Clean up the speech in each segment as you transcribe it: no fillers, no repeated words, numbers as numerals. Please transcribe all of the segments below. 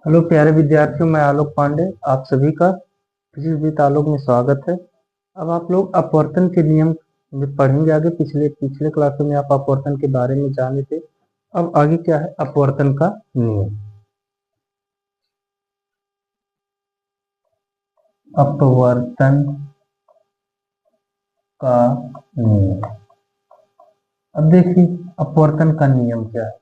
Hello प्यारे विद्यार्थियों, मैं आलोक पांडे आप सभी का फिजिक्स विद आलोक में स्वागत है। अब आप लोग अपवर्तन के नियम में पढ़ेंगे आगे। पिछले पिछले क्लासों में आप अपवर्तन के बारे में जाने थे। अब आगे क्या है अपवर्तन का नियम। अपवर्तन का नियम। अब देखिए अपवर्तन का नियम क्या है।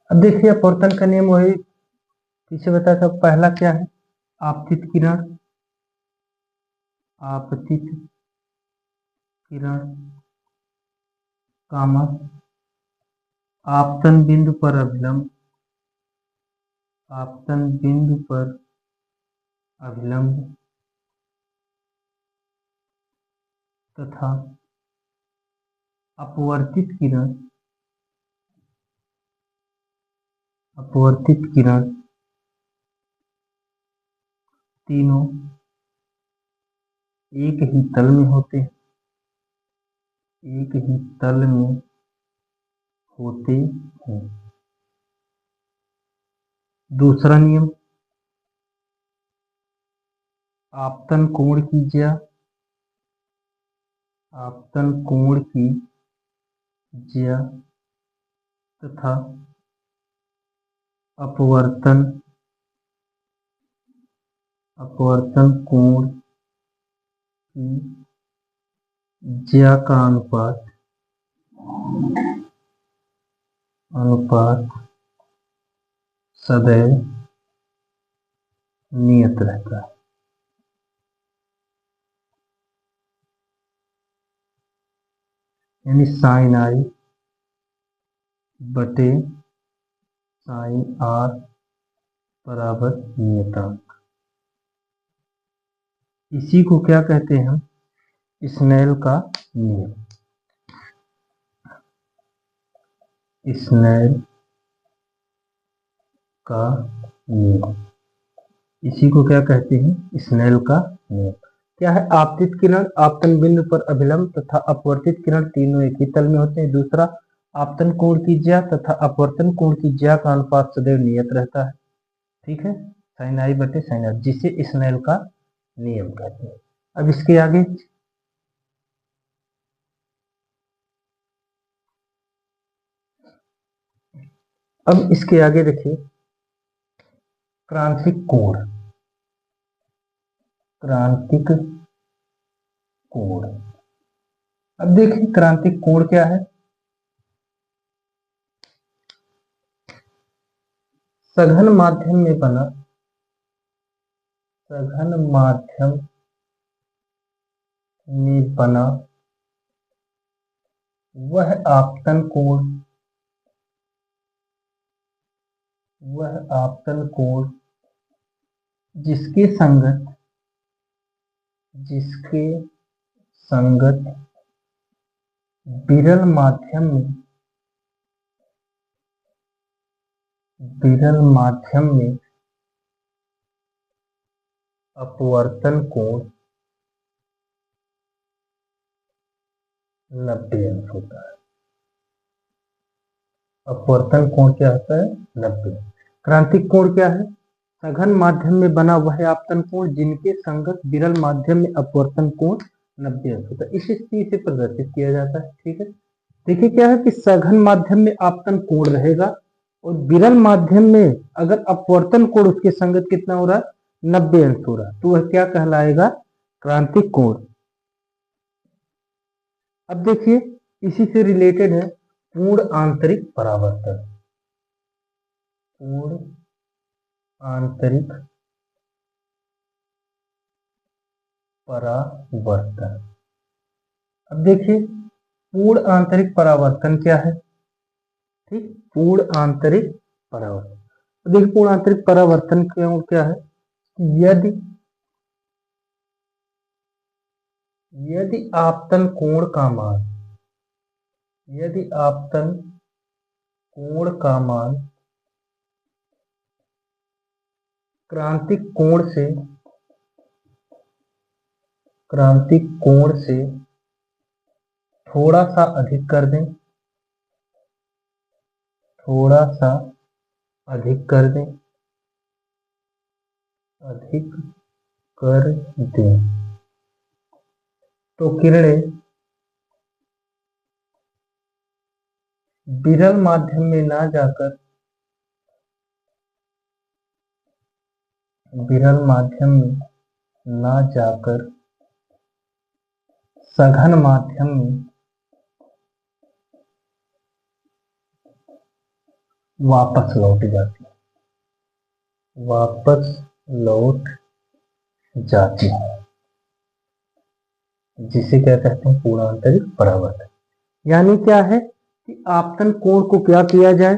अब देखिए अपवर्तन का नियम वही पीछे बताया था। पहला क्या है आपतित किरण। आपतित किरण कामा आपतन बिंदु पर अभिलंब। आपतन बिंदु पर अभिलंब तथा अपवर्तित किरण। अपवर्तित किरण तीनों एक ही तल में होते हैं। एक ही तल में होते हैं। दूसरा नियम आपतन कोण की ज्या। आपतन कोण की ज्या तथा अपवर्तन अपवर्तन कोण की ज्या का अनुपात अनुपात सदैव नियत रहता है। यानी साइन आई बटे साइन आर बराबर नियतांक। इसी को क्या कहते हैं हम स्नेल का नियम। स्नेल का नियम। इसी को क्या कहते हैं स्नेल का नियम। क्या है आपतित किरण आपतन बिंदु पर अभिलंब तथा अपवर्तित किरण तीनों एक ही तल में होते हैं। दूसरा आपतन कोण की ज्या तथा अपवर्तन कोण की ज्या का अनुपात सदैव नियत रहता है। ठीक है साइन आई बटे साइन आर, जिसे स्नेल का नियम कहते हैं। अब इसके आगे देखिए क्रांतिक कोण। क्रांतिक कोण। अब देखिए क्रांतिक कोण क्या है। सघन माध्यम में बना सघन माध्यम में बना वह आपतन कोण जिसके संगत विरल माध्यम में अपवर्तन कोण 90 अंश होता है। अपवर्तन कोण क्या होता है 90। क्रांतिक कोण क्या है सघन माध्यम में बना वह आपतन कोण जिनके संगत विरल माध्यम में अपवर्तन कोण 90 अंश होता है। इस स्थिति से प्रदर्शित किया जाता है। ठीक है देखिए क्या है कि सघन माध्यम में आपतन कोण रहेगा और विरल माध्यम में अगर अपवर्तन कोण उसके संगत कितना हो रहा है 90 अंश हो रहा है तो वह क्या कहलाएगा क्रांतिक कोण। अब देखिए इसी से रिलेटेड है पूर्ण आंतरिक परावर्तन। पूर्ण आंतरिक परावर्तन। अब देखिए पूर्ण आंतरिक परावर्तन क्या है? ठीक, पूर्ण आंतरिक परावर्तन। तो देखिए पूर्ण आंतरिक परावर्तन क्या है? यदि यदि आपतन कोण का मान यदि आपतन कोण का मान क्रांतिक कोण से थोड़ा सा अधिक कर दें, थोड़ा सा अधिक कर दें, अधिक कर दें, तो किरणें विरल माध्यम में ना जाकर विरल माध्यम में ना जाकर सघन माध्यम में वापस लौट जाती है, वापस लौट जाती है, जिसे क्या कहते हैं? पूर्ण आंतरिक परावर्तन। यानी क्या है कि आपतन कोण को क्या किया जाए?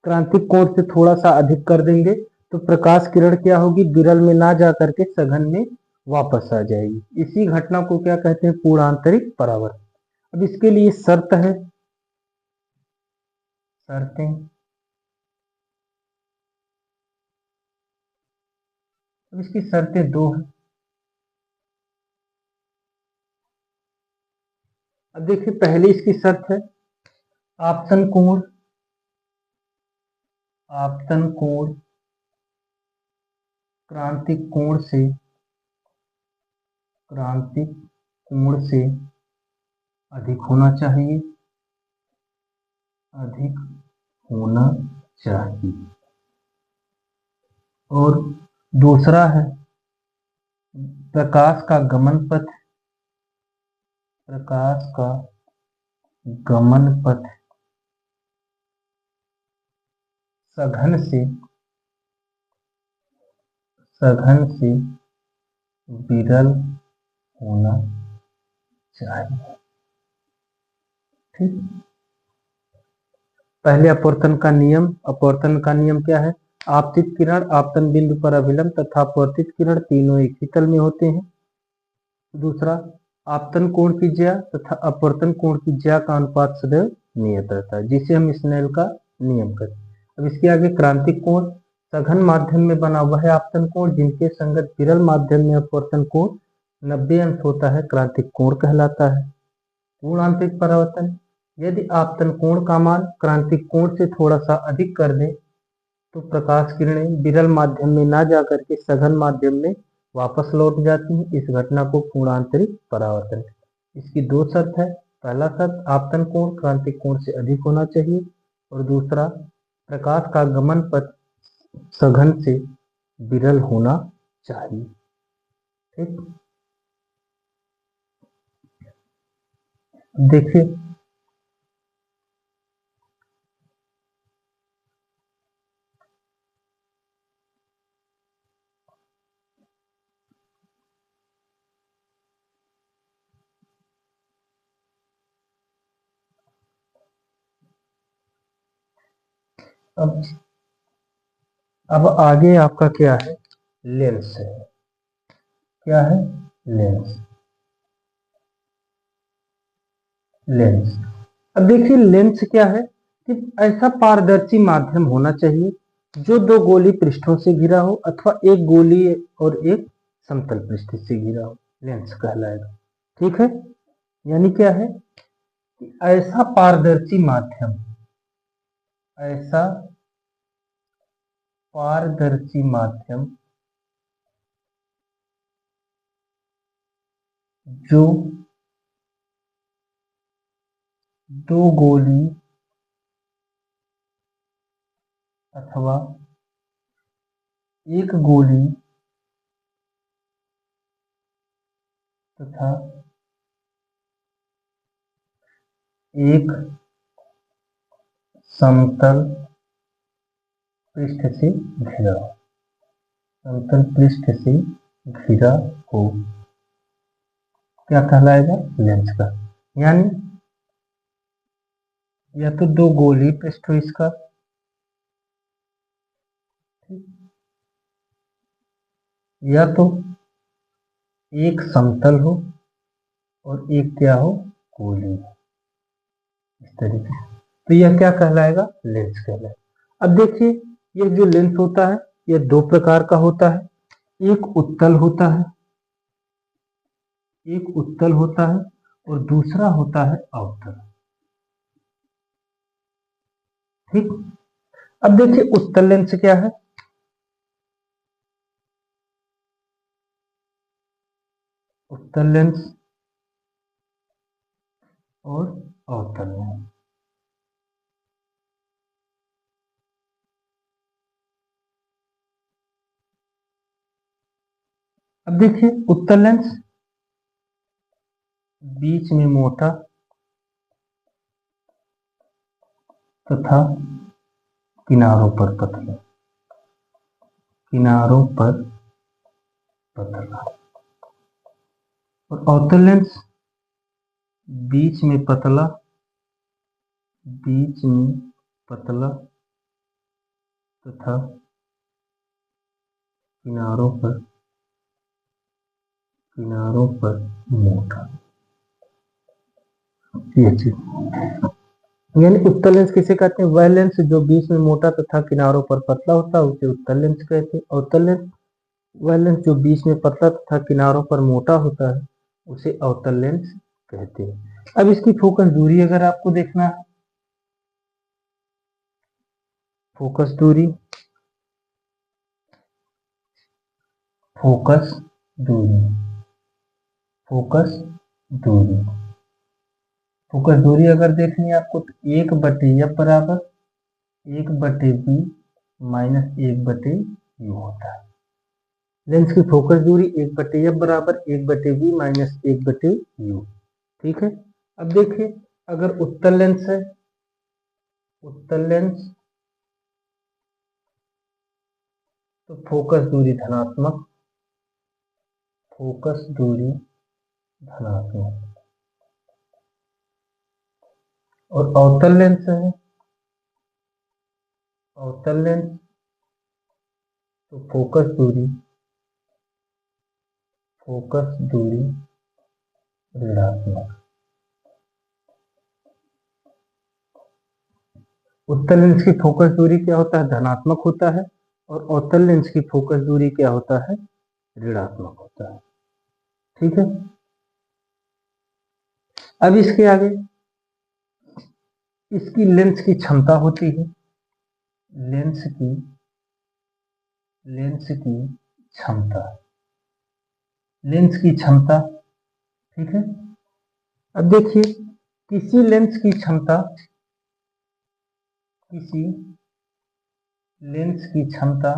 क्रांतिक कोण से थोड़ा सा अधिक कर देंगे तो प्रकाश किरण क्या होगी? विरल में ना जा करके सघन में वापस आ जाएगी। इसी घटना को क्या कहते हैं? पूर्ण आंतरिक परावर्तन। अब इसके लिए शर्त है, शर्तें। अब इसकी शर्तें दो हैं। अब देखिए पहली इसकी शर्त है आपतन कोण क्रांतिक कोण से अधिक होना चाहिए, अधिक होना चाहिए। और दूसरा है प्रकाश का गमन पथ सघन से विरल होना चाहिए। ठीक, पहले अपवर्तन का नियम क्या है? आपतित किरण आपतन बिंदु पर अभिलंब तथा अपवर्तित किरण तीनों एक ही तल में होते हैं। दूसरा, आपतन कोण की ज्या तथा अपवर्तन कोण की ज्या का अनुपात सदैव नियत रहता है, जिसे हम स्नेल का नियम कहते हैं। अब इसके आगे क्रांतिक कोण सघन माध्यम में बना हुआ है आपतन कोण जिनके संगत विरल माध्यम में अपवर्तन कोण 90 अंश होता है, क्रांतिक कोण कहलाता है। पूर्ण आंतरिक परावर्तन, यदि आपतन कोण का मान क्रांतिक कोण से थोड़ा सा अधिक कर दें तो प्रकाश किरणें विरल माध्यम में ना जाकर के सघन माध्यम में वापस लौट जाती हैं। इस घटना को पूर्ण आंतरिक परावर्तन। इसकी दो शर्त है, पहला शर्त आपतन कोण क्रांतिक कोण से अधिक होना चाहिए और दूसरा प्रकाश का गमन पथ सघन से विरल होना चाहिए। ठीक, देखिए अब आगे आपका क्या है? लेंस है। क्या है? लेंस। अब देखिए लेंस क्या है कि ऐसा पारदर्शी माध्यम होना चाहिए जो दो गोली पृष्ठों से घिरा हो अथवा एक गोली और एक समतल पृष्ठ से घिरा हो, लेंस कहलाएगा। ठीक है, यानी क्या है कि ऐसा पारदर्शी माध्यम जो दो गोली अथवा एक गोली तथा एक समतल पृष्ठ से घिरा हो, समतल पृष्ठ से घिरा हो, क्या कहलाएगा? लेंस का। यानी या तो दो गोलीय पृष्ठ हो इसका, या तो एक समतल हो और एक क्या हो, गोलीय, इस तरीके से। तो यह क्या कहलाएगा, लेंस कहलाएगा। अब देखिए यह जो लेंस होता है यह दो प्रकार का होता है, एक उत्तल होता है, एक उत्तल होता है और दूसरा होता है अवतल। ठीक। अब देखिए उत्तल लेंस क्या है, उत्तल लेंस और अवतल लेंस। अब देखिए उत्तल लेंस बीच में मोटा तथा किनारों पर पतला, किनारों पर पतला। और अवतल लेंस बीच में पतला, बीच में पतला तथा किनारों पर, किनारों पर मोटा। ये चीज यानी उत्तल लेंस किसे कहते हैं, वह लेंस जो बीच में मोटा तथा किनारों पर पतला होता है उसे उत्तल लेंस कहते हैं। अवतल लेंस वह लेंस जो बीच में पतला तथा किनारों पर मोटा होता है उसे अवतल लेंस कहते हैं। अब इसकी फोकस दूरी अगर आपको देखना है, फोकस दूरी, फोकस दूरी, फोकस दूरी, फोकस दूरी अगर देखनी है आपको तो 1/f बराबर 1/b माइनस 1/u होता है। लेंस की फोकस दूरी 1/f बराबर 1/b माइनस 1/u। ठीक है। अब देखिए अगर उत्तल लेंस है, उत्तल लेंस तो फोकस दूरी धनात्मक, फोकस दूरी धनात्मक। और अवतल लेंस है, अवतल लेंस तो फोकस दूरी, फोकस दूरी ऋणात्मक। उत्तल लेंस की फोकस दूरी क्या होता है, धनात्मक होता है और अवतल लेंस की फोकस दूरी क्या होता है, ऋणात्मक होता है। ठीक है। अब इसके आगे इसकी लेंस की क्षमता होती है, लेंस की, लेंस की क्षमता, लेंस की क्षमता। ठीक है। अब देखिए किसी लेंस की क्षमता, किसी लेंस की क्षमता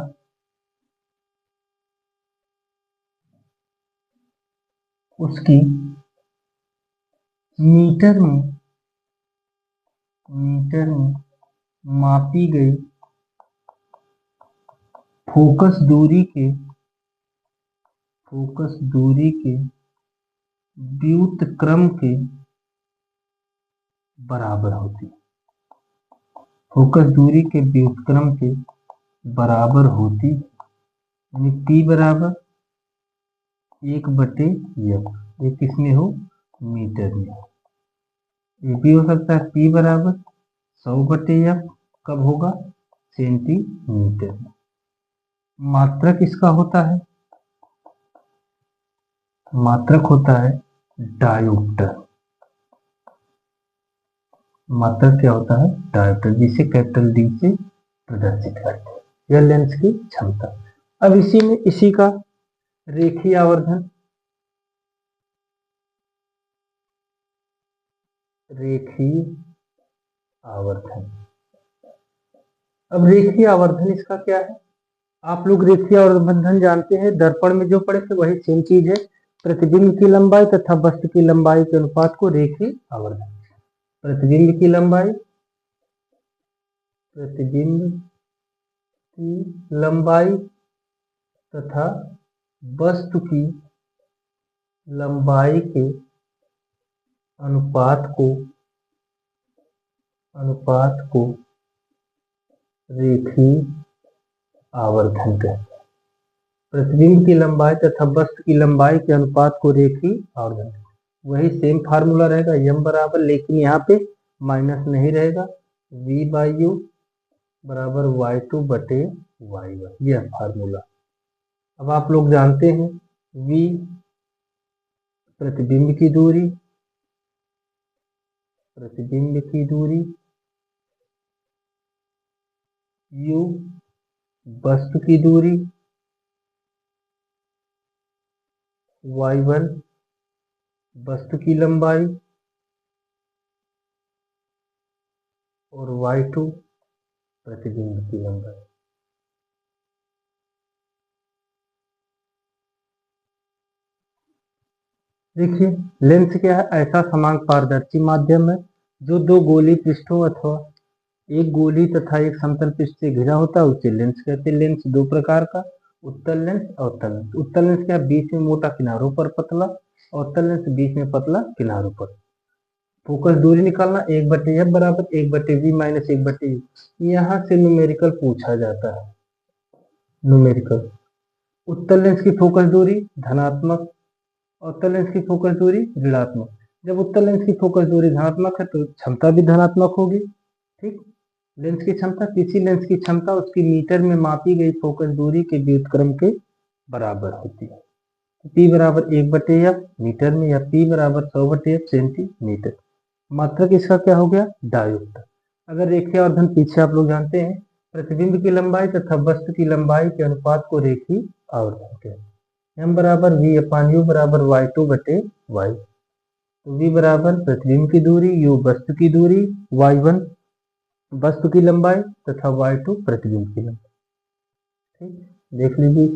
उसकी मीटर में, मीटर में मापी गई फोकस दूरी के, फोकस दूरी के व्युत्क्रम के बराबर होती है, फोकस दूरी के व्युत्क्रम के बराबर होती, यानी P बराबर 1/f, ये किसमें हो, मीटर में। ये भी हो सकता है P बराबर 100/f, कब होगा, सेंटीमीटर में। मात्रक इसका होता है, मात्रक होता है डायोप्टर, मात्रक क्या होता है, डायोप्टर, जिसे कैपिटल D से प्रदर्शित करते हैं। यह लेंस की क्षमता। अब इसी में इसी का रेखीय आवर्धन, रेखीय आवर्धन। अब रेखीय आवर्धन इसका क्या है, आप लोग रेखीय आवर्धन जानते हैं, दर्पण में जो पढ़े थे वही सेम चीज है। प्रतिबिंब की लंबाई तथा वस्तु की लंबाई के अनुपात को रेखीय आवर्धन, प्रतिबिंब की लंबाई, प्रतिबिंब की लंबाई तथा वस्तु की लंबाई के अनुपात को अनुपात को रेखीय आवर्धन कहते हैं। प्रतिबिंब की लंबाई तथा वस्तु की लंबाई के अनुपात को रेखीय आवर्धन, वही सेम फार्मूला रहेगा यम बराबर, लेकिन यहाँ पे माइनस नहीं रहेगा, v बाई यू बराबर y2 बटे y1, यह फार्मूला। अब आप लोग जानते हैं v प्रतिबिंब की दूरी, u वस्तु की दूरी, y1 वस्तु की लंबाई और y2 प्रतिबिंब की लंबाई। देखिए लेंस क्या है, ऐसा समांग पारदर्शी माध्यम है जो दो गोली पृष्ठों अथवा एक गोली तथा एक समतल पृष्ठ से घिरा होता है, उसे लेंस कहते हैं। लेंस दो प्रकार का, उत्तल लेंस, अवतल लेंस। उत्तल लेंस क्या, बीच में मोटा किनारों पर पतला, अवतल लेंस बीच में पतला किनारों पर। फोकस दूरी निकालना 1/f बराबर 1/v माइनस 1/u। यहाँ से न्यूमेरिकल पूछा जाता है, न्यूमेरिकल। उत्तल लेंस की फोकस दूरी धनात्मक, अवतल लेंस की फोकस दूरी ऋणात्मक। जब उत्तल लेंस की फोकस दूरी धनात्मक है तो क्षमता भी धनात्मक होगी, ठीक। लेंस की क्षमता, किसी लेंस की क्षमता उसकी मीटर में मापी गई फोकस दूरी के व्युत्क्रम के बराबर होती है। P बराबर 1/f मीटर में, या P बराबर 100/f सेंटीमीटर। मात्रक इसका क्या हो गया, डायुक्त। अगर रेखीय आवर्धन पीछे आप लोग जानते हैं, प्रतिबिंब की लंबाई तथा वस्तु की लंबाई के अनुपात को रेखीय आवर्धन कहते हैं। m बराबर v/u बराबर y2 बटे y। तो v बराबर प्रतिबिंब की दूरी, u वस्तु की दूरी, y1 वस्तु की लंबाई तथा y2 प्रतिबिंब की लंबाई। ठीक, देख लीजिए।